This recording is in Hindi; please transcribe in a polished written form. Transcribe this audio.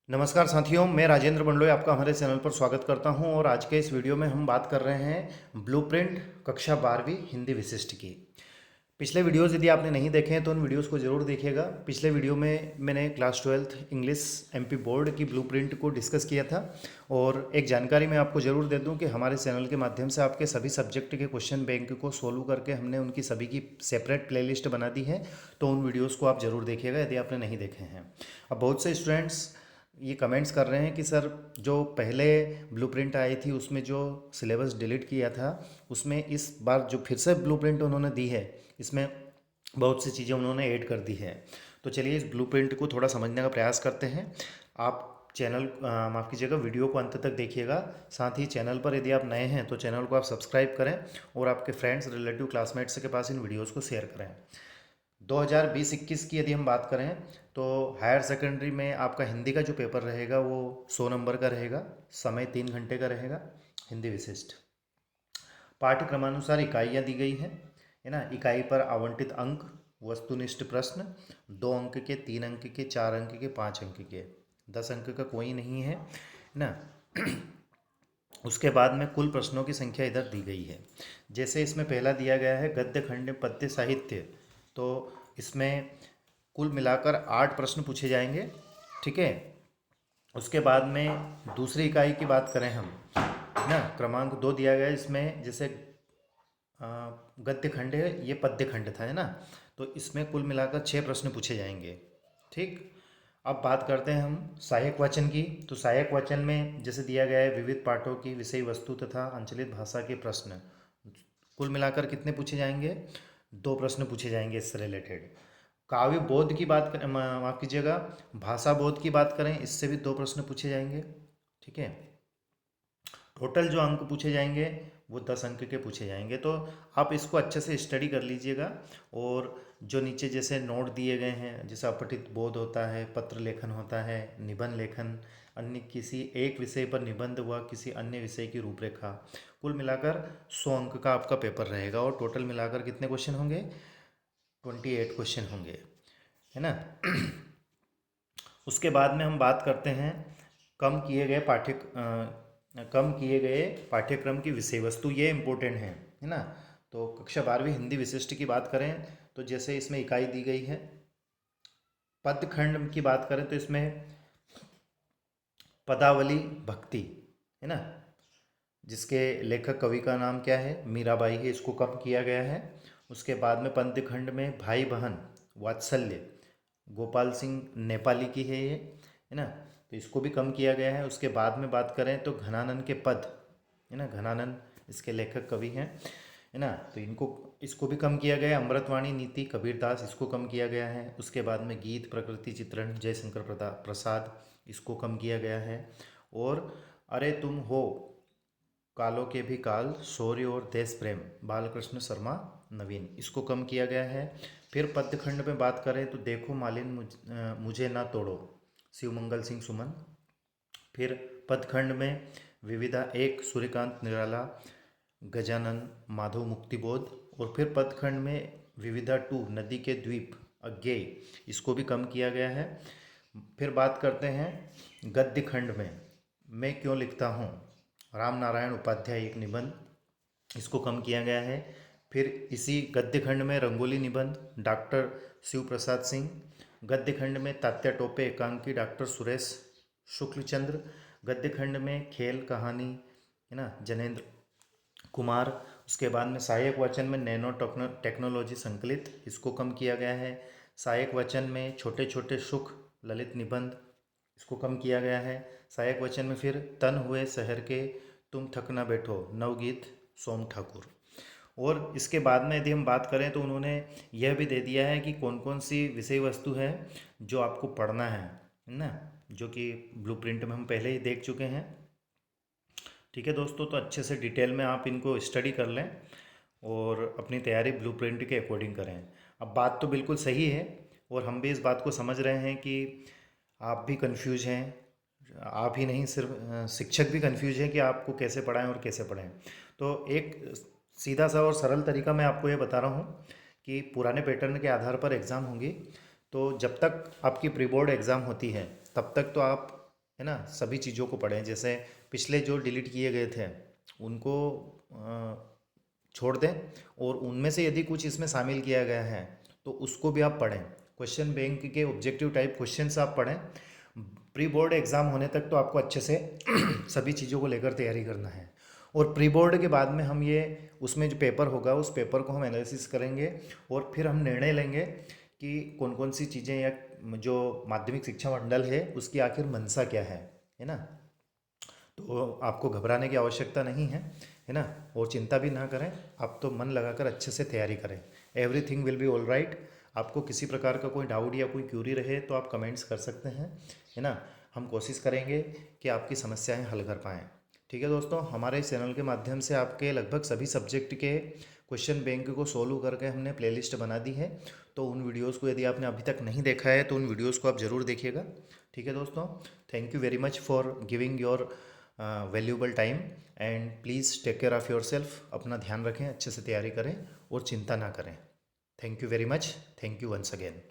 नमस्कार साथियों, मैं राजेंद्र बंडलोई आपका हमारे चैनल पर स्वागत करता हूं। और आज के इस वीडियो में हम बात कर रहे हैं ब्लूप्रिंट कक्षा 12वीं हिंदी विशिष्ट की। पिछले वीडियोस यदि आपने नहीं देखे हैं तो उन वीडियोस को ज़रूर देखिएगा। पिछले वीडियो में मैंने class 12th English MP board की ब्लूप्रिंट को डिस्कस किया था। और एक जानकारी मैं आपको ज़रूर दे दूं कि हमारे चैनल के माध्यम से आपके सभी सब्जेक्ट के क्वेश्चन बैंक को सोल्व करके हमने उनकी सभी की सेपरेट प्लेलिस्ट बना दी है। तो उन वीडियोज़ को आप ज़रूर देखिएगा यदि आपने नहीं देखे हैं। अब बहुत से स्टूडेंट्स ये कमेंट्स कर रहे हैं कि सर, जो पहले ब्लूप्रिंट आई थी उसमें जो सिलेबस डिलीट किया था, उसमें इस बार जो फिर से ब्लूप्रिंट उन्होंने दी है, इसमें बहुत सी चीज़ें उन्होंने ऐड कर दी है। तो चलिए इस ब्लूप्रिंट को थोड़ा समझने का प्रयास करते हैं। आप चैनल माफ़ कीजिएगा, वीडियो को अंत तक देखिएगा। साथ ही चैनल पर यदि आप नए हैं तो चैनल को आप सब्सक्राइब करें और आपके फ्रेंड्स, रिलेटिव, क्लासमेट्स के पास इन वीडियोज़ को शेयर करें। 2020-21 की यदि हम बात करें तो हायर सेकेंडरी में आपका हिंदी का जो पेपर रहेगा वो 100 नंबर का रहेगा। समय 3 घंटे का रहेगा। हिंदी विशिष्ट पाठ्यक्रमानुसार इकाइयाँ दी गई हैं, है ना। इकाई पर आवंटित अंक, वस्तुनिष्ठ प्रश्न, 2 अंक के, 3 अंक के, 4 अंक के, 5 अंक के, 10 अंक का कोई नहीं है ना। उसके बाद में कुल प्रश्नों की संख्या इधर दी गई है। जैसे इसमें पहला दिया गया है गद्य, खंड, पद्य, साहित्य। तो इसमें कुल मिलाकर 8 प्रश्न पूछे जाएंगे, ठीक है। उसके बाद में दूसरी इकाई की बात करें हम, है ना, क्रमांक 2 दिया गया है इसमें। जैसे गद्य खंड है, ये पद्य खंड था, है ना। तो इसमें कुल मिलाकर 6 प्रश्न पूछे जाएंगे, ठीक। अब बात करते हैं हम सहायक वाचन की। तो सहायक वाचन में जैसे दिया गया है विविध पाठों की विषय वस्तु तथा अंचलित भाषा के प्रश्न। कुल मिलाकर कितने पूछे जाएंगे? 2 प्रश्न पूछे जाएंगे इससे रिलेटेड। काव्य बोध की बात करें, माफ़ कीजिएगा, भाषा बोध की बात करें, इससे भी 2 प्रश्न पूछे जाएंगे, ठीक है। टोटल जो अंक पूछे जाएंगे वो 10 अंक के पूछे जाएंगे। तो आप इसको अच्छे से स्टडी कर लीजिएगा। और जो नीचे जैसे नोट दिए गए हैं, जैसे अपठित बोध होता है, पत्र लेखन होता है, निबंध लेखन, अन्य किसी एक विषय पर निबंध व किसी अन्य विषय की रूपरेखा, कुल मिलाकर 100 अंक का आपका पेपर रहेगा। और टोटल मिलाकर कितने क्वेश्चन होंगे? 28 क्वेश्चन होंगे, है ना। उसके बाद में हम बात करते हैं कम किए गए कम किए गए पाठ्यक्रम की विषय वस्तु। ये इम्पोर्टेंट है ना। तो कक्षा 12वीं हिंदी विशिष्ट की बात करें तो जैसे इसमें इकाई दी गई है। पद खंड की बात करें तो इसमें पदावली भक्ति, है ना, जिसके लेखक कवि का नाम क्या है? मीराबाई है। इसको कम किया गया है। उसके बाद में पद्य खंड में भाई बहन वात्सल्य, गोपाल सिंह नेपाली की है ये, है ना। तो इसको भी कम किया गया है। उसके बाद में बात करें तो घनानंद के पद, है ना, घनानंद इसके लेखक कवि हैं, है ना। तो इसको भी कम किया गया है। अमृतवाणी, नीति, कबीरदास, इसको कम किया गया है। उसके बाद में गीत, प्रकृति चित्रण, जयशंकर प्रसाद, इसको कम किया गया है। और अरे तुम हो कालों के भी काल, शौर्य और देश प्रेम, बालकृष्ण शर्मा नवीन, इसको कम किया गया है। फिर पद्य खंड में बात करें तो देखो मालिन मुझे ना तोड़ो, शिवमंगल सिंह सुमन। फिर पदखंड में विविधा एक, सूर्यकांत निराला, गजानन माधव मुक्तिबोध। और फिर पदखंड में विविधा टू, नदी के द्वीप, अज्ञेय, इसको भी कम किया गया है। फिर बात करते हैं गद्य खंड में मैं क्यों लिखता हूँ, राम नारायण उपाध्याय एक निबंध, इसको कम किया गया है। फिर इसी गद्य खंड में रंगोली निबंध, डॉक्टर शिव प्रसाद सिंह। गद्य खंड में तात्या टोपे एकांकी, डॉक्टर सुरेश शुक्लचंद्र। गद्य खंड में खेल कहानी, है ना, जनेन्द्र कुमार। उसके बाद में सहायक वचन में नैनो टेक्नोलॉजी संकलित, इसको कम किया गया है। सहायक वचन में छोटे छोटे सुख ललित निबंध, इसको कम किया गया है। सहायक वचन में फिर तन हुए शहर के, तुम थक ना बैठो, नवगीत सोम ठाकुर। और इसके बाद में यदि हम बात करें तो उन्होंने यह भी दे दिया है कि कौन कौन सी विषय वस्तु है जो आपको पढ़ना है ना, जो कि ब्लूप्रिंट में हम पहले ही देख चुके हैं, ठीक है दोस्तों। तो अच्छे से डिटेल में आप इनको स्टडी कर लें और अपनी तैयारी ब्लूप्रिंट के अकॉर्डिंग करें। अब बात तो बिल्कुल सही है और हम भी इस बात को समझ रहे हैं कि आप भी कंफ्यूज हैं। आप ही नहीं, सिर्फ शिक्षक भी कंफ्यूज हैं कि आपको कैसे पढ़ाएं और कैसे पढ़ाएं। तो एक सीधा सा और सरल तरीका मैं आपको ये बता रहा हूँ कि पुराने पैटर्न के आधार पर एग्ज़ाम होंगी। तो जब तक आपकी प्री बोर्ड एग्ज़ाम होती है तब तक तो आप है ना, सभी चीज़ों को पढ़ें। जैसे पिछले जो डिलीट किए गए थे उनको छोड़ दें, और उनमें से यदि कुछ इसमें शामिल किया गया है तो उसको भी आप पढ़ें। क्वेश्चन बैंक के ऑब्जेक्टिव टाइप क्वेश्चंस आप पढ़ें। प्री बोर्ड एग्ज़ाम होने तक तो आपको अच्छे से सभी चीज़ों को लेकर तैयारी करना है, और प्री बोर्ड के बाद में हम ये उसमें जो पेपर होगा उस पेपर को हम एनालिसिस करेंगे, और फिर हम निर्णय लेंगे कि कौन कौन सी चीज़ें, या जो माध्यमिक शिक्षा मंडल है उसकी आखिर मंशा क्या है ना। तो आपको घबराने की आवश्यकता नहीं है ना, और चिंता भी ना करें। आप तो मन लगाकर अच्छे से तैयारी करें। Everything will be all right. आपको किसी प्रकार का कोई डाउट या कोई क्यूरी रहे तो आप कमेंट्स कर सकते हैं, है ना। हम कोशिश करेंगे कि आपकी समस्याएं हल कर पाएँ। ठीक है दोस्तों, हमारे इस चैनल के माध्यम से आपके लगभग सभी सब्जेक्ट के क्वेश्चन बैंक को सोल्व करके हमने प्लेलिस्ट बना दी है। तो उन वीडियोज़ को यदि आपने अभी तक नहीं देखा है तो उन वीडियोज़ को आप ज़रूर देखिएगा। ठीक है दोस्तों, thank you very much for giving your valuable time, and please take care of yourself. अपना ध्यान रखें, अच्छे से तैयारी करें और चिंता ना करें। Thank you very much. Thank you once again.